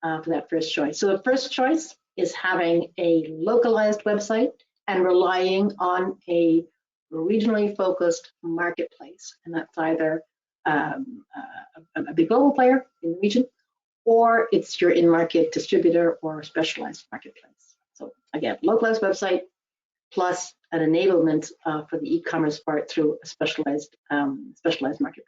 for that first choice. So the first choice is having a localized website and relying on a regionally focused marketplace. And that's either a big global player in the region, or it's your in-market distributor or specialized marketplace. So again, localized website plus an enablement for the e-commerce part through a specialized marketplace.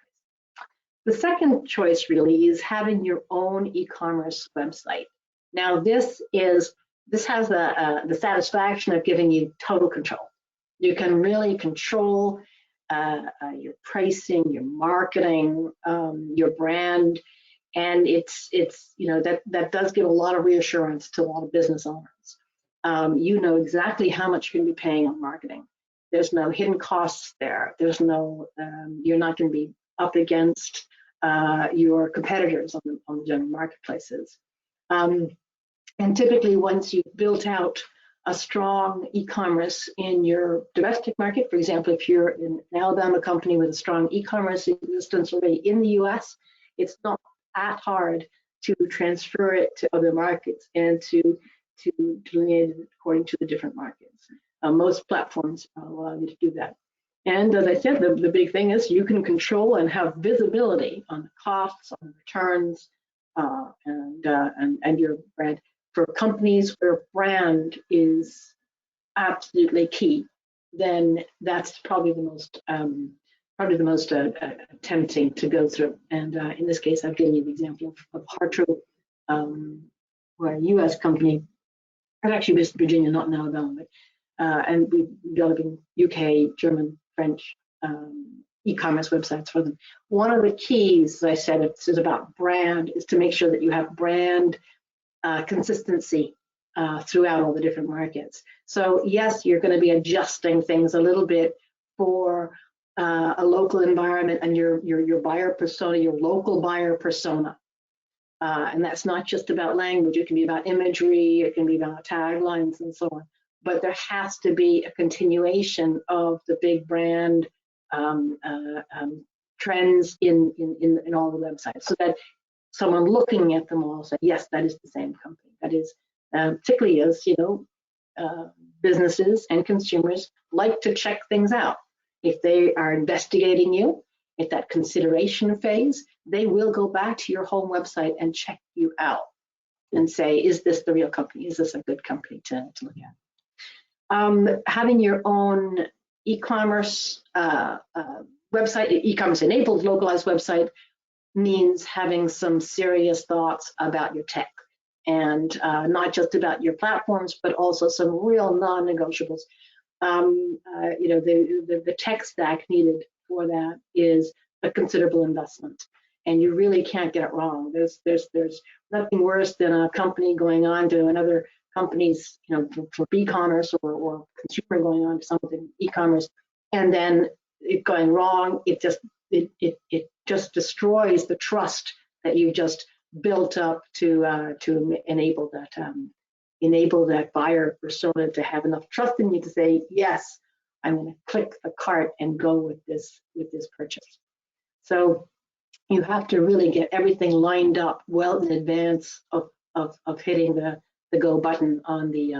The second choice really is having your own e-commerce website. Now this has the satisfaction of giving you total control. You can really control your pricing, your marketing, your brand, and it's that does give a lot of reassurance to a lot of business owners. You know exactly how much you're going to be paying on marketing. There's no hidden costs there. There's no you're not going to be up against your competitors on the general marketplaces. And typically, once you've built out a strong e-commerce in your domestic market, for example, if you're an Alabama company with a strong e-commerce existence already in the US, it's not that hard to transfer it to other markets and to lineate it according to the different markets. Most platforms allow you to do that. And as I said, the big thing is you can control and have visibility on the costs, on returns, and your brand. For companies where brand is absolutely key, then that's probably the most tempting to go through. And in this case, I've given you the example of Hartro, where a U.S. company, and actually based in Virginia, not in Alabama, but and we're developing UK, German, French e-commerce websites for them. One of the keys, as I said, is about brand, is to make sure that you have brand consistency throughout all the different markets. So yes, you're going to be adjusting things a little bit for a local environment and your buyer persona, your local buyer persona. And that's not just about language. It can be about imagery, it can be about taglines and so on. But there has to be a continuation of the big brand trends in all the websites, so that someone looking at them all say, yes, that is the same company. That is, particularly as businesses and consumers like to check things out. If they are investigating you at that consideration phase, they will go back to your home website and check you out and say, is this the real company? Is this a good company to look at? Having your own e-commerce website, e-commerce enabled localized website, means having some serious thoughts about your tech, and not just about your platforms, but also some real non-negotiables. The tech stack needed for that is a considerable investment, and you really can't get it wrong. There's nothing worse than a company going on to another company's, for e-commerce or consumer going on to something e-commerce, and then it going wrong. It just destroys the trust that you just built up to enable that buyer persona to have enough trust in you to say, yes, I'm going to click the cart and go with this purchase. So you have to really get everything lined up well in advance of hitting the go button on the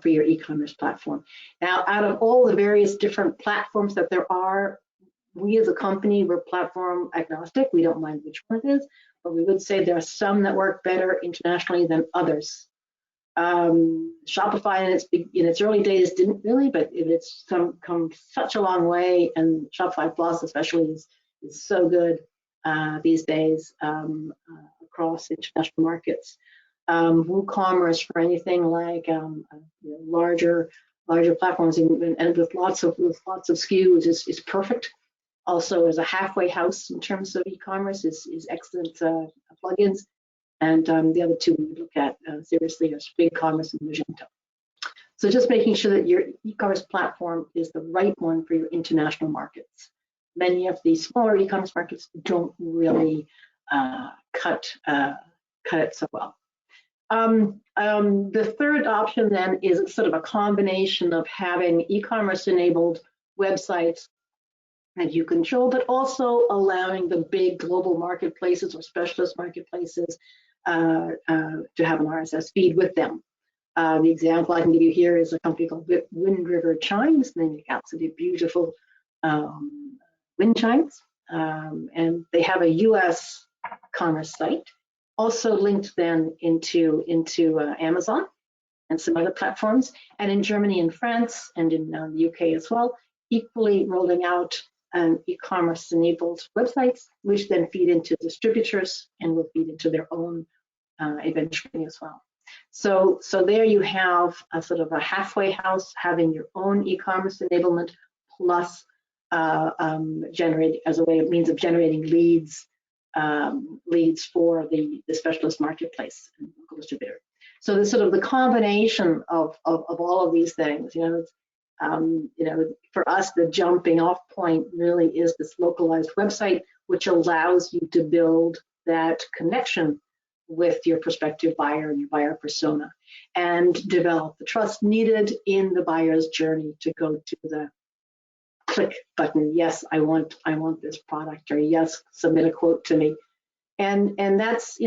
for your e-commerce platform. Now, out of all the various different platforms that there are, we as a company, we're platform agnostic. We don't mind which one it is, but we would say there are some that work better internationally than others. Shopify in its early days didn't really, but it's come such a long way, and Shopify Plus especially is so good these days across international markets. WooCommerce for anything like larger platforms and with lots of SKUs is perfect. Also, as a halfway house in terms of e-commerce is excellent plugins. And the other two we look at seriously are Ecommerce and Magento. So just making sure that your e-commerce platform is the right one for your international markets. Many of the smaller e-commerce markets don't really cut it so well. The third option then is sort of a combination of having e-commerce enabled websites that you control, but also allowing the big global marketplaces or specialist marketplaces to have an RSS feed with them. The example I can give you here is a company called Wind River Chimes. They make absolutely beautiful wind chimes, and they have a US commerce site, also linked then into Amazon and some other platforms, and in Germany and France and in the UK as well, equally rolling out e-commerce enabled websites, which then feed into distributors and will feed into their own eventually as well. So there you have a sort of a halfway house, having your own e-commerce enablement plus generate as a means of generating leads for the specialist marketplace and local distributor. So the sort of the combination of all of these things, for us, the jumping off point really is this localized website, which allows you to build that connection with your prospective buyer and your buyer persona, and develop the trust needed in the buyer's journey to go to the click button. Yes, I want this product, or yes, submit a quote to me, and that's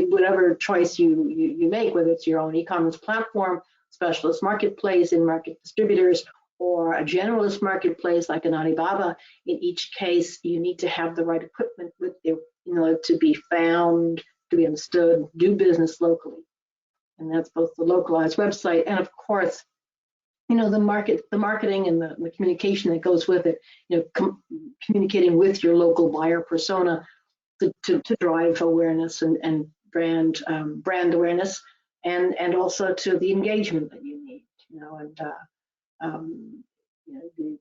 whatever choice you make, whether it's your own e-commerce platform, specialist marketplace, in-market distributors, or a generalist marketplace like an Alibaba. In each case, you need to have the right equipment with you, to be found, to be understood, do business locally, and that's both the localized website and, of course, the marketing and the communication that goes with it. Communicating with your local buyer persona to drive awareness and brand awareness, and also to the engagement that you need.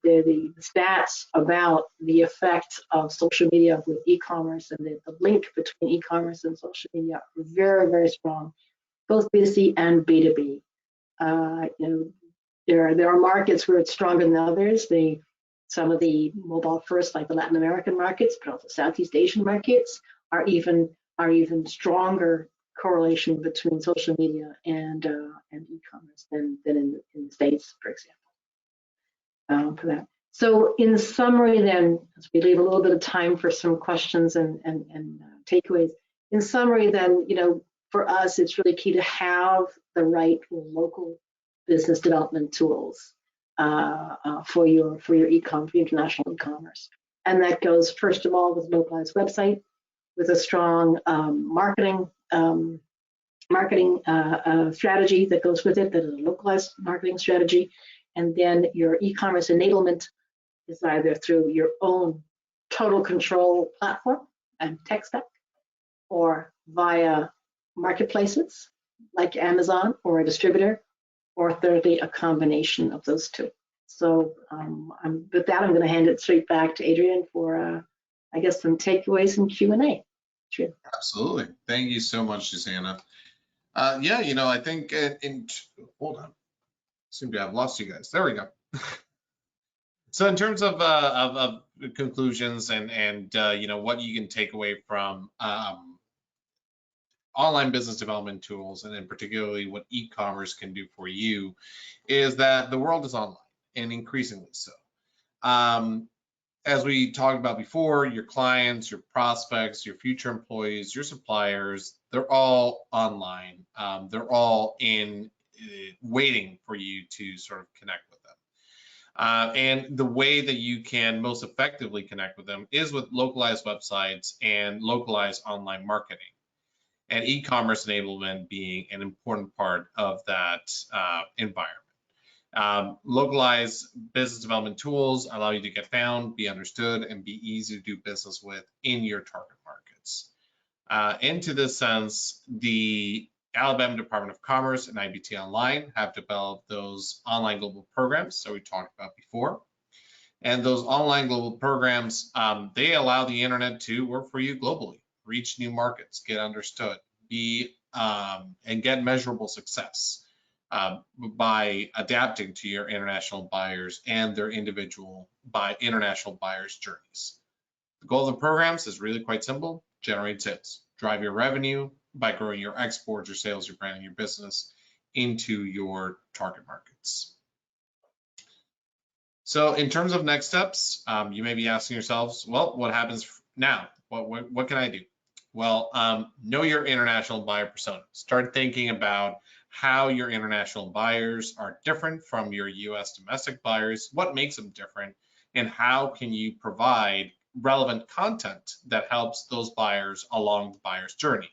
The stats about the effect of social media with e-commerce and the link between e-commerce and social media are very, very strong, both B2C and B2B. There are markets where it's stronger than others. Some of the mobile first, like the Latin American markets, but also Southeast Asian markets, even stronger correlation between social media and e-commerce than in the States, for example. For that. So in summary, then, as we leave a little bit of time for some questions and takeaways. In summary, then, for us, it's really key to have the right local business development tools for your e-com, for international e-commerce. And that goes, first of all, with a localized website, with a strong marketing strategy that goes with it, that is a localized marketing strategy. And then your e-commerce enablement is either through your own total control platform and tech stack, or via marketplaces like Amazon or a distributor, or thirdly, a combination of those two. So with that, I'm going to hand it straight back to Adrian for, I guess, some takeaways and Q&A. Sure. Absolutely. Thank you so much, Susanna. Yeah, I think hold on. Seem to have lost you guys. There we go. So in terms of conclusions and what you can take away from online business development tools, and then particularly what e-commerce can do for you, is that the world is online, and increasingly so. As we talked about before, your clients, your prospects, your future employees, your suppliers, they're all online. They're all waiting for you to sort of connect with them. And the way that you can most effectively connect with them is with localized websites and localized online marketing, and e-commerce enablement being an important part of that environment. Localized business development tools allow you to get found, be understood, and be easy to do business with in your target markets. And to this sense, the Alabama Department of Commerce and IBT Online have developed those online global programs that we talked about before. And those online global programs, they allow the internet to work for you globally, reach new markets, get understood, and get measurable success by adapting to your international buyers and their individual international buyers' journeys. The goal of the programs is really quite simple: generate sales, drive your revenue by growing your exports, your sales, your branding, your business into your target markets. So in terms of next steps, you may be asking yourselves, well, what happens now? What can I do? Well, know your international buyer persona. Start thinking about how your international buyers are different from your US domestic buyers, what makes them different, and how can you provide relevant content that helps those buyers along the buyer's journey.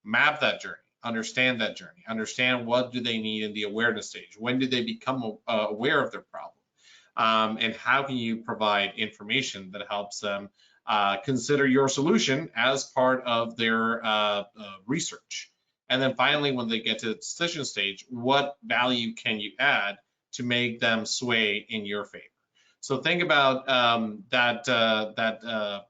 Map that journey, understand that journey, understand what do they need in the awareness stage, when do they become aware of their problem, and how can you provide information that helps them consider your solution as part of their research. And then finally, when they get to the decision stage, what value can you add to make them sway in your favor? So think about that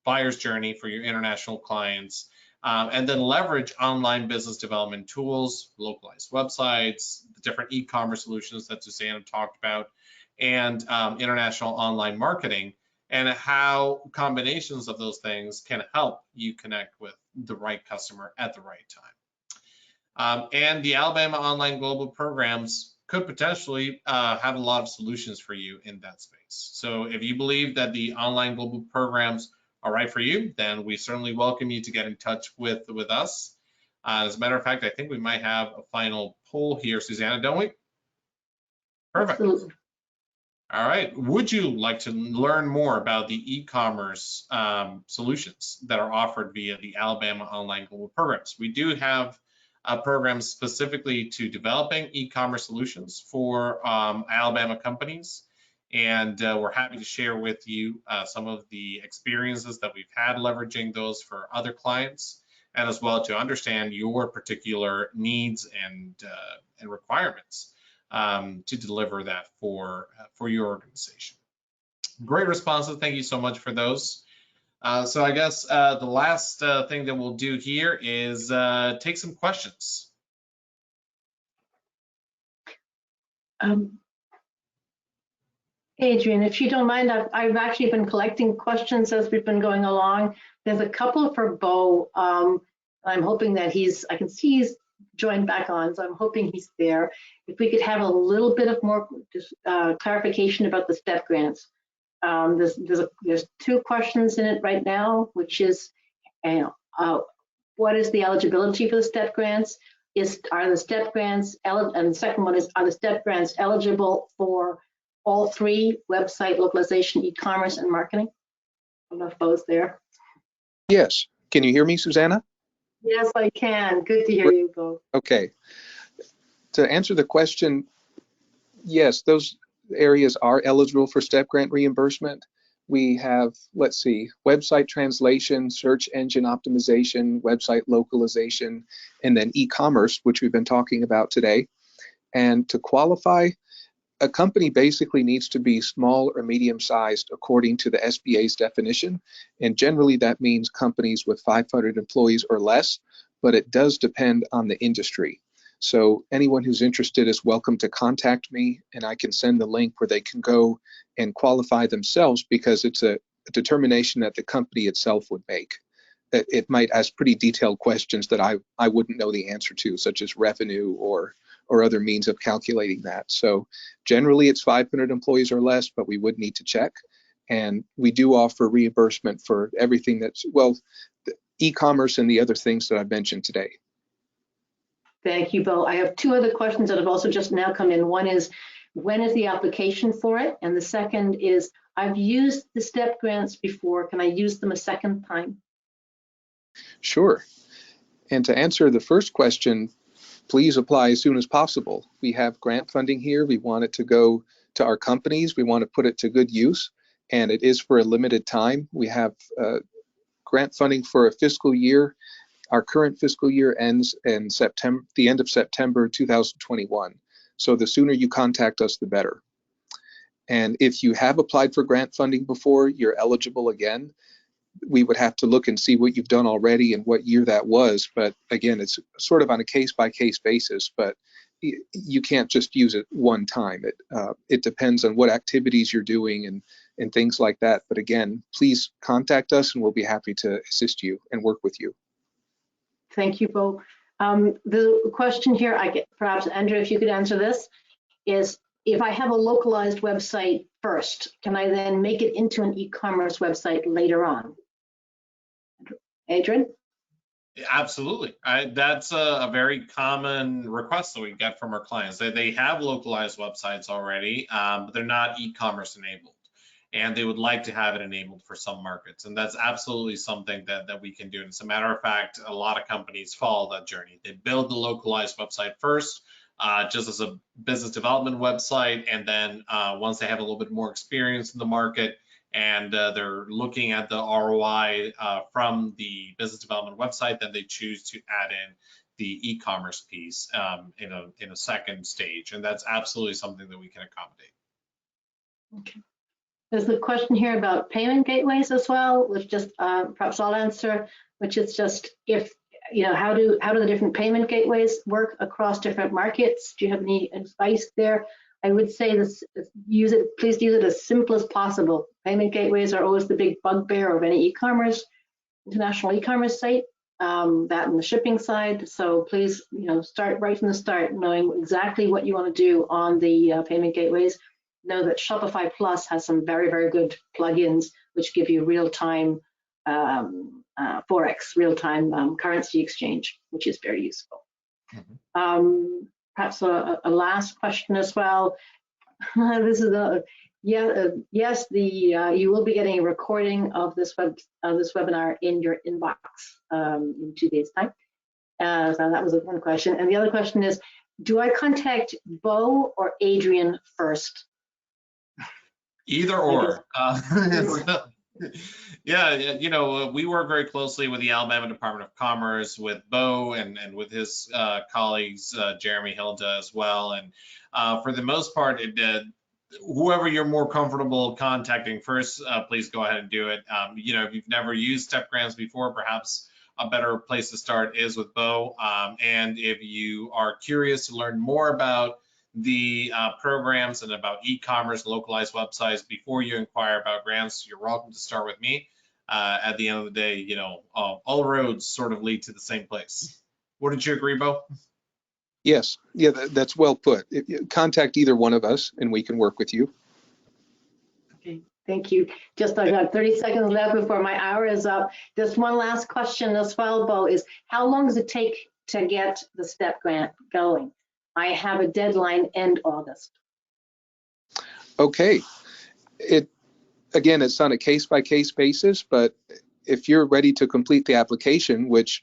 buyer's journey for your international clients, and then leverage online business development tools, localized websites, the different e-commerce solutions that Susanna talked about, and international online marketing, and how combinations of those things can help you connect with the right customer at the right time. And the Alabama Online Global Programs could potentially have a lot of solutions for you in that space. So if you believe that the online global programs are right for you, then we certainly welcome you to get in touch with us. As a matter of fact, I think we might have a final poll here, Susanna, don't we? Perfect. Absolutely. All right. Would you like to learn more about the e-commerce solutions that are offered via the Alabama Online Global Programs? We do have programs specifically to developing e-commerce solutions for Alabama companies, and we're happy to share with you some of the experiences that we've had leveraging those for other clients, and as well to understand your particular needs and requirements to deliver that for your organization. Great responses. Thank you so much for those. So I guess the last thing that we'll do here is take some questions. Adrian, if you don't mind, I've actually been collecting questions as we've been going along. There's a couple for Beau. I'm hoping that I can see he's joined back on, so I'm hoping he's there. If we could have a little bit of more clarification about the STEP grants. There's two questions in it right now, which is, what is the eligibility for the STEP grants? Are the STEP grants eligible? And the second one is, are the STEP grants eligible for all three: website, localization, e-commerce, and marketing? I don't know if Beau's there. Yes. Can you hear me, Susanna? Yes, I can. Good to hear you, Beau. Okay. To answer the question, yes, those areas are eligible for STEP grant reimbursement. We have, let's see, website translation, search engine optimization, website localization, and then e-commerce, which we've been talking about today. And to qualify, a company basically needs to be small or medium-sized according to the SBA's definition. And generally that means companies with 500 employees or less, but it does depend on the industry. So anyone who's interested is welcome to contact me, and I can send the link where they can go and qualify themselves, because it's a determination that the company itself would make. It might ask pretty detailed questions that I wouldn't know the answer to, such as revenue or other means of calculating that. So generally it's 500 employees or less, but we would need to check. And we do offer reimbursement for everything that's, well, e-commerce and the other things that I've mentioned today. Thank you, Beau. I have two other questions that have also just now come in. One is, when is the application for it? And the second is, I've used the STEP grants before. Can I use them a second time? Sure. And to answer the first question, please apply as soon as possible. We have grant funding here. We want it to go to our companies. We want to put it to good use, and it is for a limited time. We have grant funding for a fiscal year. Our current fiscal year ends in September, the end of September 2021. So the sooner you contact us, the better. And if you have applied for grant funding before, you're eligible again. We would have to look and see what you've done already and what year that was. But again, it's sort of on a case-by-case basis, but you can't just use it one time. It depends on what activities you're doing and things like that. But again, please contact us and we'll be happy to assist you and work with you. Thank you, Beau. The question here, perhaps Andrew, if you could answer this, is if I have a localized website first, can I then make it into an e-commerce website later on? Adrian? Absolutely. That's a very common request that we get from our clients. They have localized websites already, but they're not e-commerce enabled. And they would like to have it enabled for some markets. And that's absolutely something that we can do. And as a matter of fact, a lot of companies follow that journey. They build the localized website first, just as a business development website. And then once they have a little bit more experience in the market and they're looking at the ROI from the business development website, then they choose to add in the e-commerce piece in a second stage. And that's absolutely something that we can accommodate. Okay. There's a question here about payment gateways as well, which just perhaps I'll answer, which is just how do the different payment gateways work across different markets? Do you have any advice there? I would say please use it as simple as possible. Payment gateways are always the big bugbear of any international e-commerce site, that and the shipping side. So please, start right from the start, knowing exactly what you want to do on the payment gateways. Know that Shopify Plus has some very, very good plugins which give you real-time Forex, real-time currency exchange, which is very useful. Mm-hmm. Perhaps a last question as well. This is yes, you will be getting a recording of this webinar in your inbox in 2 days' time. So that was one question, and the other question is, do I contact Beau or Adrian first? Either or. Yeah, we work very closely with the Alabama Department of Commerce, with Beau and with his colleagues, Jeremy Hilda as well. And for the most part, whoever you're more comfortable contacting first, please go ahead and do it. If you've never used STEP grants before, perhaps a better place to start is with Beau. And if you are curious to learn more about the programs and about e-commerce, localized websites before you inquire about grants, you're welcome to start with me. at the end of the day, you know, all roads sort of lead to the same place. Wouldn't you agree, Beau? Yes, yeah, that's well put. Contact either one of us and we can work with you. Okay, thank you. Just I got 30 seconds left before my hour is up. Just one last question as well, Beau, is how long does it take to get the STEP grant going? I have a deadline end August. Okay, again, it's on a case-by-case basis, but if you're ready to complete the application, which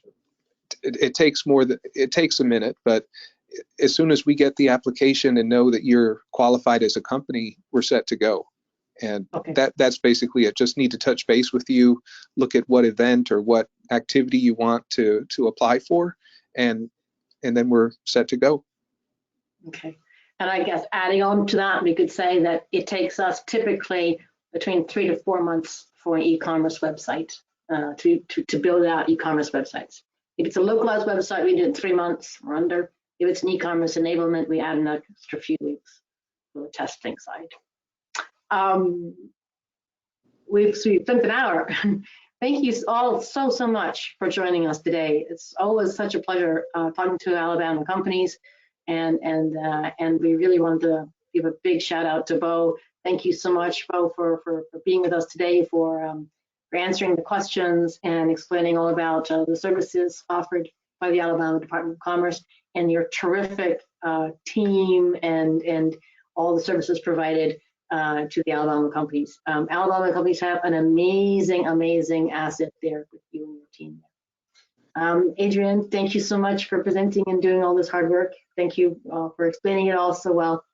it takes a minute, but as soon as we get the application and know that you're qualified as a company, we're set to go. And Okay. that's basically it. Just need to touch base with you, look at what event or what activity you want to apply for, and then we're set to go. Okay. And I guess adding on to that, we could say that it takes us typically between 3 to 4 months for an e-commerce website to build out e-commerce websites. If it's a localized website, we do it in 3 months or under. If it's an e-commerce enablement, we add an extra few weeks for the testing side. We've spent an hour. Thank you all so much for joining us today. It's always such a pleasure talking to Alabama companies, and we really wanted to give a big shout out to Beau. Thank you so much, Beau, for being with us today, for answering the questions and explaining all about the services offered by the Alabama Department of Commerce and your terrific team and all the services provided to the Alabama companies. Alabama companies have an amazing asset there with you and your team. Adrian, thank you so much for presenting and doing all this hard work. Thank you for explaining it all so well.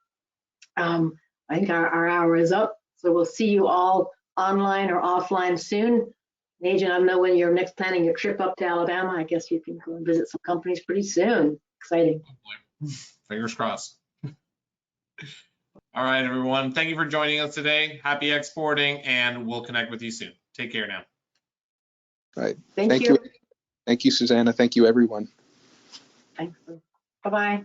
I think our hour is up, so we'll see you all online or offline soon. Adrian, I don't know when you're next planning your trip up to Alabama. I guess you can go and visit some companies pretty soon. Exciting. Fingers crossed. All right, everyone. Thank you for joining us today. Happy exporting, and we'll connect with you soon. Take care now. All right. Thank you. Thank you, Susanna. Thank you, everyone. Thanks. Bye-bye.